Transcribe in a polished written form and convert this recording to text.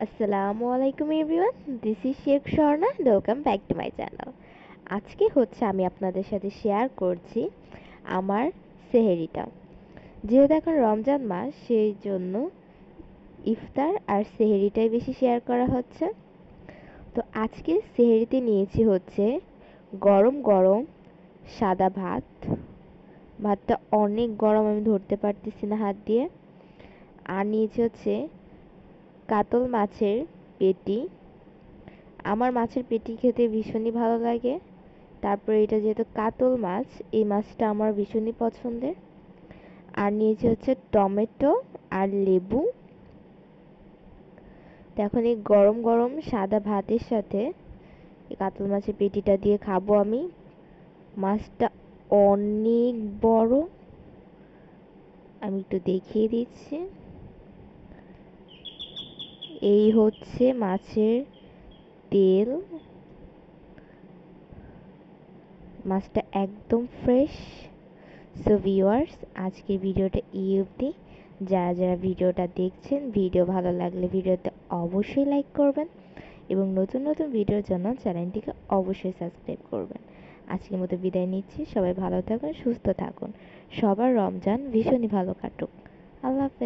আসসালামু আলাইকুম everyone, this is Sheikh Swarna. Welcome back to my channel. আজকে আমি আপনাদের সাথে শেয়ার করছি আমার সেহেরিটা। যেহেতু এখন রমজান মাস, সেই জন্য ইফতার আর সেহেরিটাই বেশি শেয়ার করা হচ্ছে। তো আজকে সেহেরিতে নিয়েছি গরম গরম সাদা ভাত। ভাতটা অনেক গরম, আমি ধরতে পারতেছি না হাত দিয়ে। আর নিয়েছি কাতল মাছের পেটি। আমার মাছের পেটি খেতে ভীষণই ভালো লাগে। তারপরে এটা যেহেতু কাতল মাছ, এই মাছটা আমার ভীষণই পছন্দের। আর নিয়েছি টমেটো আর লেবু। তো এখন এই গরম গরম সাদা ভাতের সাথে এই কাতল মাছের পেটিটা দিয়ে খাবো আমি। মাছটা অনেক বড়, আমি একটু দেখিয়ে দিচ্ছি। এই মাছের তেল। মাছটা একদম ফ্রেশ। সো ভিউয়ার্স, আজকের ভিডিওটা এই অবধি। যারা যারা ভিডিওটা দেখছেন, ভিডিও ভালো লাগলে ভিডিওতে অবশ্যই লাইক করবেন এবং নতুন নতুন ভিডিওর জন্য চ্যানেলটিকে অবশ্যই সাবস্ক্রাইব করবেন। আজকের মতো বিদায় নিচ্ছি। সবাই ভালো থাকুন, সুস্থ থাকুন। সবার রমজান ভীষণই ভালো কাটুক। আল্লাহ হাফেজ।